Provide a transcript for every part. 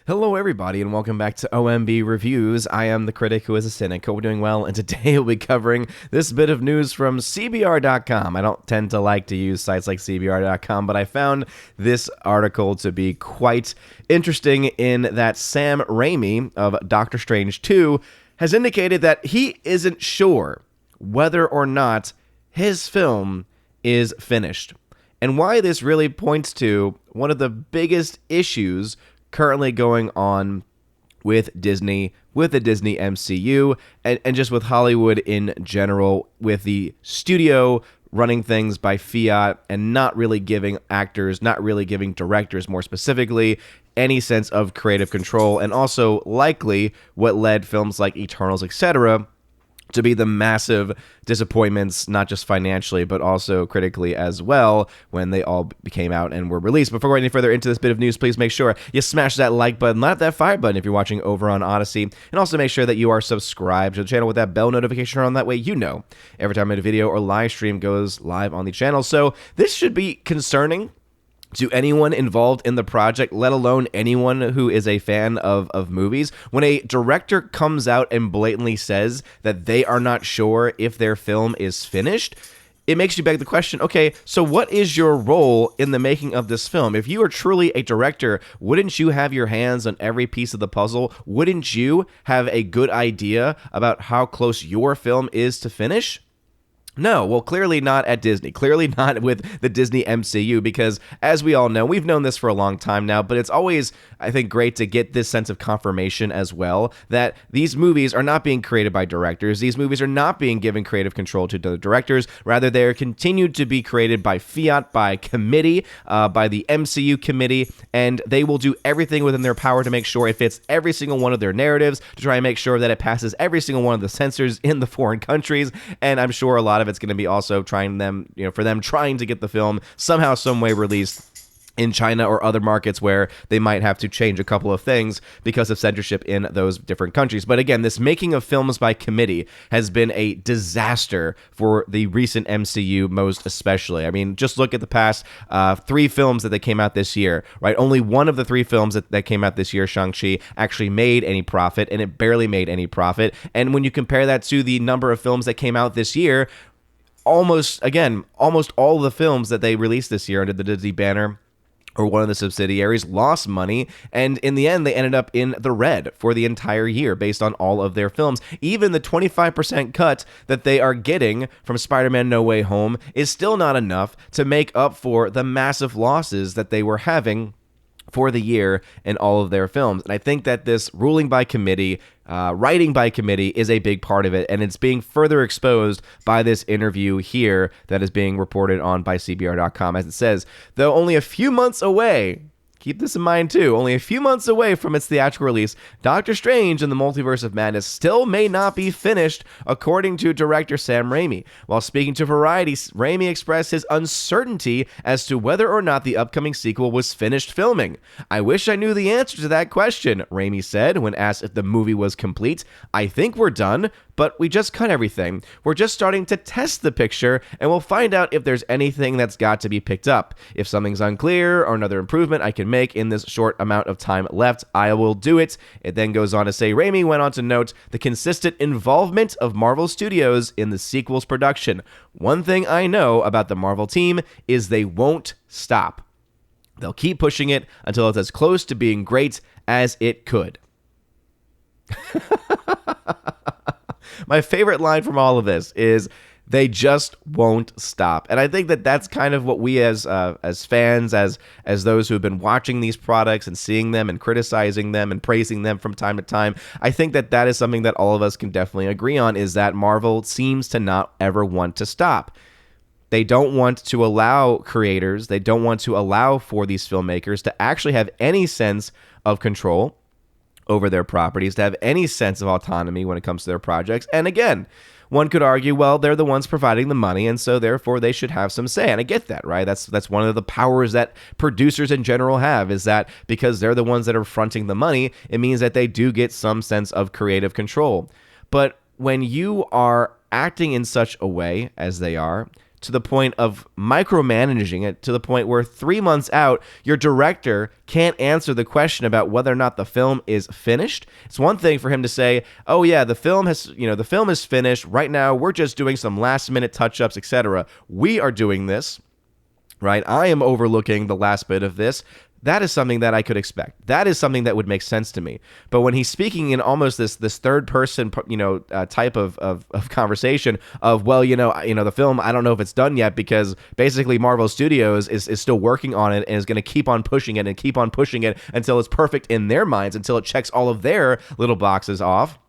Hello, everybody, and welcome back to OMB Reviews. I am the critic who is a cynic. Hope we're doing well, and today we'll be covering this bit of news from CBR.com. I don't tend to like to use sites like CBR.com, but I found this article to be quite interesting in that Sam Raimi of Doctor Strange 2 has indicated that he isn't sure whether or not his film is finished, and why this really points to one of the biggest issues currently going on with Disney, with the Disney MCU, and just with Hollywood in general, with the studio running things by fiat and not really giving actors, not really giving directors more specifically, any sense of creative control, and also likely what led films like Eternals, etc., to be the massive disappointments, not just financially, but also critically as well, when they all came out and were released. Before going any further into this bit of news, please make sure you smash that like button, not that fire button if you're watching over on Odyssey, and also make sure that you are subscribed to the channel with that bell notification on. That way you know every time a video or live stream goes live on the channel. So this should be concerning to anyone involved in the project, let alone anyone who is a fan of movies. When a director comes out and blatantly says that they are not sure if their film is finished, it makes you beg the question, okay, so what is your role in the making of this film? If you are truly a director, wouldn't you have your hands on every piece of the puzzle? Wouldn't you have a good idea about how close your film is to finish? No, well, clearly not at Disney. Clearly not with the Disney MCU, because as we all know, we've known this for a long time now, but it's always, I think, great to get this sense of confirmation as well, that these movies are not being created by directors. These movies are not being given creative control to the directors. Rather, they're continued to be created by fiat, by committee, by the MCU committee, and they will do everything within their power to make sure it fits every single one of their narratives, to try and make sure that it passes every single one of the censors in the foreign countries, and I'm sure a lot of it's going to be also trying to get the film somehow, some way released in China or other markets where they might have to change a couple of things because of censorship in those different countries. But again, this making of films by committee has been a disaster for the recent MCU, most especially. I mean, just look at the past 3 films that came out this year, right? Only one of the 3 films that came out this year, Shang-Chi, actually made any profit, and it barely made any profit. And when you compare that to the number of films that came out this year, almost all the films that they released this year under the Disney banner or one of the subsidiaries lost money, and in the end, they ended up in the red for the entire year based on all of their films. Even the 25% cut that they are getting from Spider-Man No Way Home is still not enough to make up for the massive losses that they were having for the year in all of their films. And I think that this ruling by committee, writing by committee, is a big part of it, and it's being further exposed by this interview here that is being reported on by CBR.com. As it says, though only a few months away, keep this in mind too, only a few months away from its theatrical release, Doctor Strange and the Multiverse of Madness still may not be finished, according to director Sam Raimi. While speaking to Variety, Raimi expressed his uncertainty as to whether or not the upcoming sequel was finished filming. "I wish I knew the answer to that question," Raimi said when asked if the movie was complete. "I think we're done, but we just cut everything. We're just starting to test the picture, and we'll find out if there's anything that's got to be picked up. If something's unclear or another improvement I can make in this short amount of time left, I will do it." It then goes on to say, Raimi went on to note the consistent involvement of Marvel Studios in the sequel's production. "One thing I know about the Marvel team is they won't stop. They'll keep pushing it until it's as close to being great as it could." My favorite line from all of this is, they just won't stop. And I think that that's kind of what we as fans, as those who have been watching these products and seeing them and criticizing them and praising them from time to time, I think that that is something that all of us can definitely agree on, is that Marvel seems to not ever want to stop. They don't want to allow creators, they don't want to allow for these filmmakers to actually have any sense of control over their properties, to have any sense of autonomy when it comes to their projects. And again, one could argue, well, they're the ones providing the money, and so therefore they should have some say. And I get that, right? That's one of the powers that producers in general have, is that because they're the ones that are fronting the money, it means that they do get some sense of creative control. But when you are acting in such a way as they are, to the point of micromanaging it, to the point where 3 months out, your director can't answer the question about whether or not the film is finished. It's one thing for him to say, oh yeah, the film is finished. Right now, we're just doing some last minute touch-ups, etc. We are doing this, right? I am overlooking the last bit of this. That is something that I could expect. That is something that would make sense to me. But when he's speaking in almost this third person, type of conversation of, well, the film, I don't know if it's done yet, because basically Marvel Studios is still working on it and is going to keep on pushing it and keep on pushing it until it's perfect in their minds, until it checks all of their little boxes off.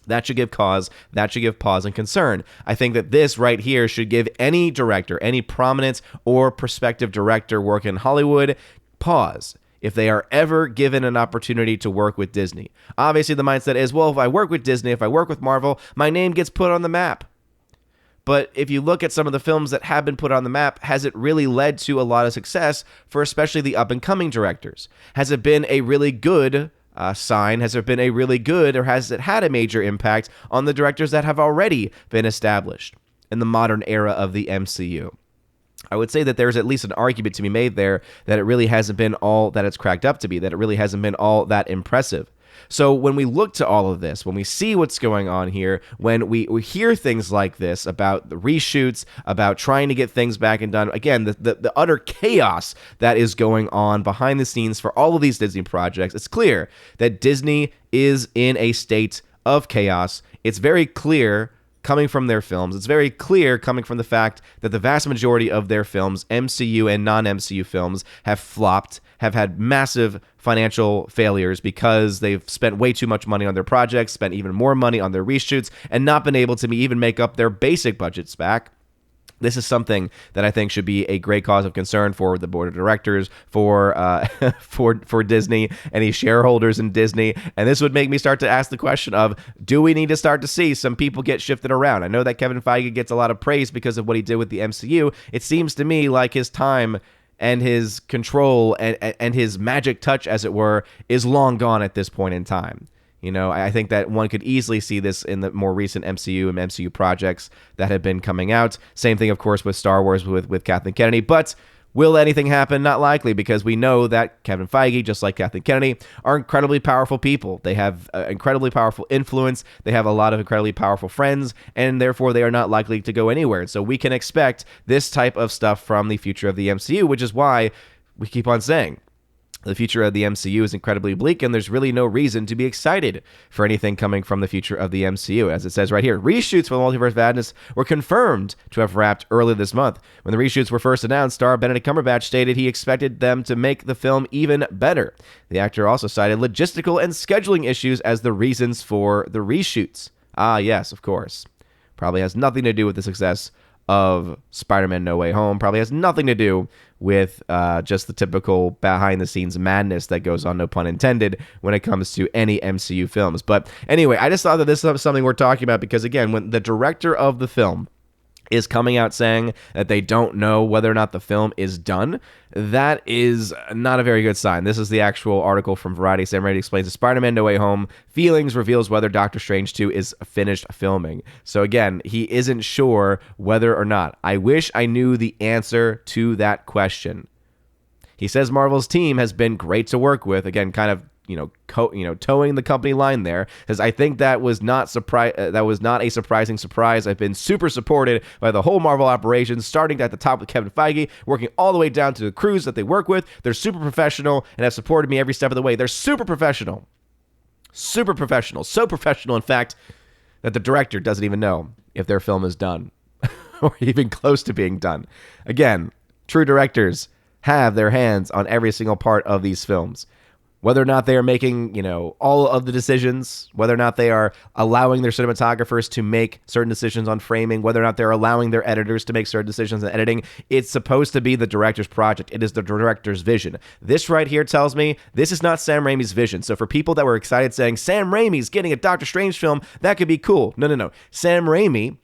That should give pause and concern. I think that this right here should give any director, any prominent or prospective director working in Hollywood, pause if they are ever given an opportunity to work with Disney. Obviously, the mindset is, well, if I work with Disney, if I work with Marvel, my name gets put on the map. But if you look at some of the films that have been put on the map, has it really led to a lot of success for especially the up-and-coming directors? Has it been a really good sign? Has there been a really good, or has it had a major impact on the directors that have already been established in the modern era of the MCU? I would say that there's at least an argument to be made there that it really hasn't been all that it's cracked up to be, that it really hasn't been all that impressive. So when we look to all of this, when we see what's going on here, when we hear things like this about the reshoots, about trying to get things back and done, again, the utter chaos that is going on behind the scenes for all of these Disney projects, it's clear that Disney is in a state of chaos. It's very clear coming from their films. It's very clear coming from the fact that the vast majority of their films, MCU and non-MCU films, have flopped, have had massive financial failures because they've spent way too much money on their projects, spent even more money on their reshoots, and not been able to even make up their basic budgets back. This is something that I think should be a great cause of concern for the board of directors, for Disney, any shareholders in Disney. And this would make me start to ask the question of, do we need to start to see some people get shifted around? I know that Kevin Feige gets a lot of praise because of what he did with the MCU. It seems to me like his time and his control and his magic touch, as it were, is long gone at this point in time. I think that one could easily see this in the more recent MCU and MCU projects that have been coming out. Same thing, of course, with Star Wars with Kathleen Kennedy. But will anything happen? Not likely, because we know that Kevin Feige, just like Kathleen Kennedy, are incredibly powerful people. They have incredibly powerful influence. They have a lot of incredibly powerful friends, and therefore they are not likely to go anywhere. So we can expect this type of stuff from the future of the MCU, which is why we keep on saying the future of the MCU is incredibly bleak, and there's really no reason to be excited for anything coming from the future of the MCU. As it says right here, reshoots for Multiverse of Madness were confirmed to have wrapped earlier this month. When the reshoots were first announced, star Benedict Cumberbatch stated he expected them to make the film even better. The actor also cited logistical and scheduling issues as the reasons for the reshoots. Ah, yes, of course. Probably has nothing to do with the success of Spider-Man No Way Home. Probably has nothing to do with just the typical behind-the-scenes madness that goes on, no pun intended, when it comes to any MCU films. But anyway, I just thought that this is something we're talking about because, again, when the director of the film is coming out saying that they don't know whether or not the film is done, that is not a very good sign. This is the actual article from Variety. Sam Raimi explains, Spider-Man No Way Home feelings reveals whether Doctor Strange 2 is finished filming. So again, he isn't sure whether or not. I wish I knew the answer to that question. He says Marvel's team has been great to work with. Again, kind of towing the company line there, because I think that was not a surprising surprise. I've been super supported by the whole Marvel operation, starting at the top with Kevin Feige, working all the way down to the crews that they work with. They're super professional and have supported me every step of the way. They're super professional. So professional, in fact, that the director doesn't even know if their film is done or even close to being done. Again, true directors have their hands on every single part of these films. Whether or not they are making, all of the decisions, whether or not they are allowing their cinematographers to make certain decisions on framing, whether or not they're allowing their editors to make certain decisions on editing, it's supposed to be the director's project. It is the director's vision. This right here tells me this is not Sam Raimi's vision. So for people that were excited saying, Sam Raimi's getting a Doctor Strange film, that could be cool. No. Sam Raimi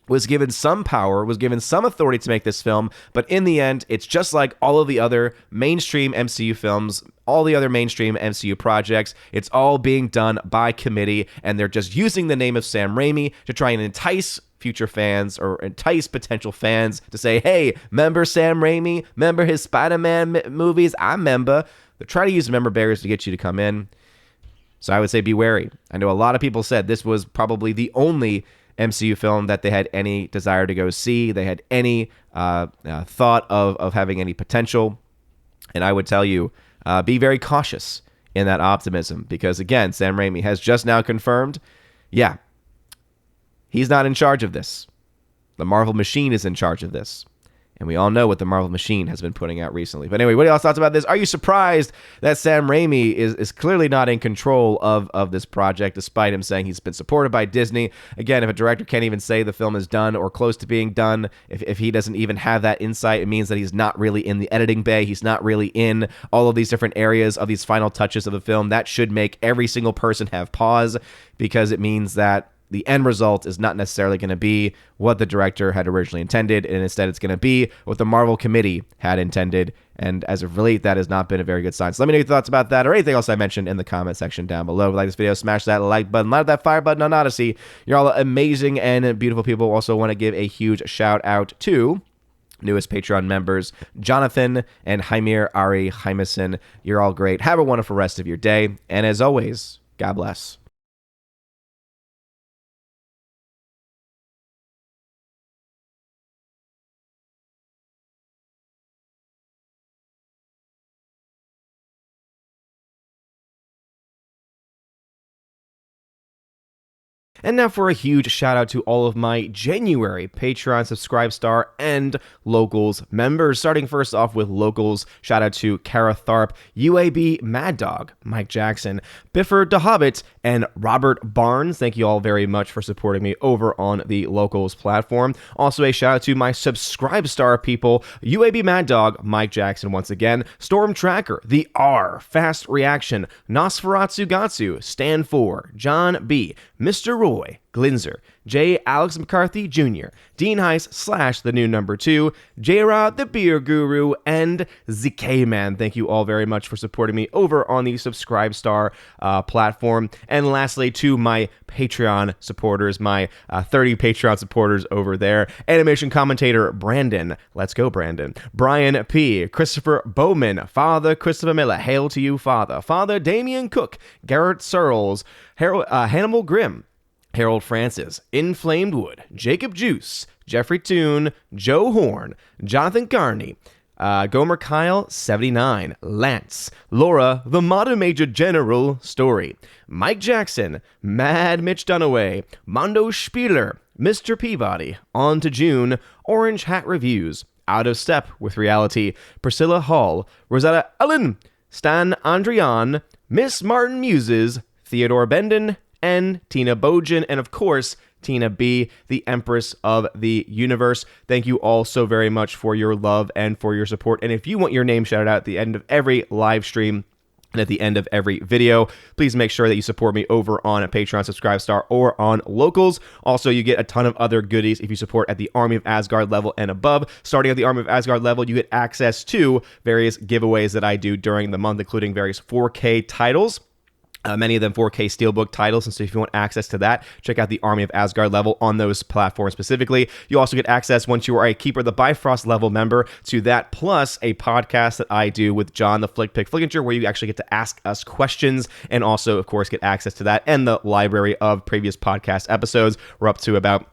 was given some power, was given some authority to make this film, but in the end, it's just like all of the other mainstream MCU films, all the other mainstream MCU projects. It's all being done by committee, and they're just using the name of Sam Raimi to try and entice future fans or entice potential fans to say, hey, remember Sam Raimi? Remember his Spider-Man movies? I remember. They try to use member barriers to get you to come in. So I would say be wary. I know a lot of people said this was probably the only MCU film that they had any desire to go see. They had any thought of having any potential. And I would tell you, be very cautious in that optimism. Because again, Sam Raimi has just now confirmed, yeah, he's not in charge of this. The Marvel machine is in charge of this. And we all know what the Marvel machine has been putting out recently. But anyway, what are y'all's thoughts about this? Are you surprised that Sam Raimi is clearly not in control of this project, despite him saying he's been supported by Disney? Again, if a director can't even say the film is done or close to being done, if he doesn't even have that insight, it means that he's not really in the editing bay. He's not really in all of these different areas of these final touches of the film. That should make every single person have pause, because it means that the end result is not necessarily going to be what the director had originally intended, and instead it's going to be what the Marvel committee had intended. And as of late, that has not been a very good sign. So let me know your thoughts about that or anything else I mentioned in the comment section down below. If you like this video, smash that like button, light that fire button on Odyssey. You're all amazing and beautiful people. Also want to give a huge shout out to newest Patreon members, Jonathan and Jaimir Ari Jameson. You're all great. Have a wonderful rest of your day. And as always, God bless. And now for a huge shout out to all of my January Patreon Subscribe Star and Locals members. Starting first off with Locals, shout out to Kara Tharp, UAB Mad Dog, Mike Jackson, Biffer DeHobbit, and Robert Barnes. Thank you all very much for supporting me over on the Locals platform. Also a shout out to my Subscribe Star people, UAB Mad Dog, Mike Jackson once again, Storm Tracker, The R, Fast Reaction, Nosferatu Gatsu, Stand 4, John B, Mr. Roy, Glinzer, J. Alex McCarthy Jr., Dean Heiss / the new number 2, J-Rod the Beer Guru, and ZK Man. Thank you all very much for supporting me over on the Subscribe Star platform. And lastly, to my Patreon supporters, my 30 Patreon supporters over there, animation commentator Brandon, let's go Brandon, Brian P., Christopher Bowman, Father Christopher Miller, hail to you Father, Father Damian Cook, Garrett Searles, Hannibal Grimm, Harold Francis, Inflamed Wood, Jacob Juice, Jeffrey Toon, Joe Horn, Jonathan Carney, Gomer Kyle, 79, Lance, Laura, The Modern Major General Story, Mike Jackson, Mad Mitch Dunaway, Mondo Spieler, Mr. Peabody, On to June, Orange Hat Reviews, Out of Step with Reality, Priscilla Hall, Rosetta Ellen, Stan Andrian, Miss Martin Muses, Theodore Benden, and Tina Bojan, and of course, Tina B., the Empress of the Universe. Thank you all so very much for your love and for your support. And if you want your name shouted out at the end of every live stream and at the end of every video, please make sure that you support me over on a Patreon Subscribe Star or on Locals. Also, you get a ton of other goodies if you support at the Army of Asgard level and above. Starting at the Army of Asgard level, you get access to various giveaways that I do during the month, including various 4K titles. Many of them 4K Steelbook titles, and so if you want access to that, check out the Army of Asgard level on those platforms specifically. You also get access, once you are a Keeper of the Bifrost level member, to that, plus a podcast that I do with John the Flick Pick Flickinger, where you actually get to ask us questions, and also, of course, get access to that and the library of previous podcast episodes. We're up to about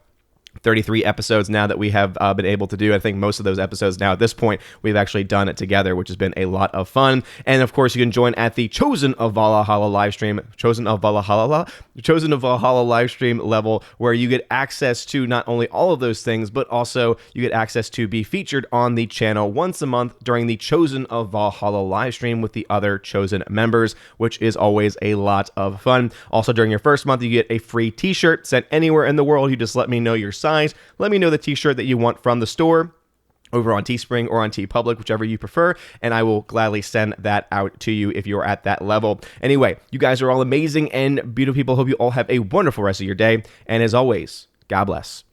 33 episodes now that we have been able to do. I think most of those episodes now at this point we've actually done it together, which has been a lot of fun. And of course, you can join at the Chosen of Valhalla live stream, Chosen of Valhalla live stream level, where you get access to not only all of those things, but also you get access to be featured on the channel once a month during the Chosen of Valhalla live stream with the other Chosen members, which is always a lot of fun. Also, during your first month, you get a free t-shirt sent anywhere in the world. You just let me know your size. Let me know the t-shirt that you want from the store over on Teespring or on TeePublic, whichever you prefer, and I will gladly send that out to you if you're at that level. Anyway, you guys are all amazing and beautiful people. Hope you all have a wonderful rest of your day, and as always, God bless.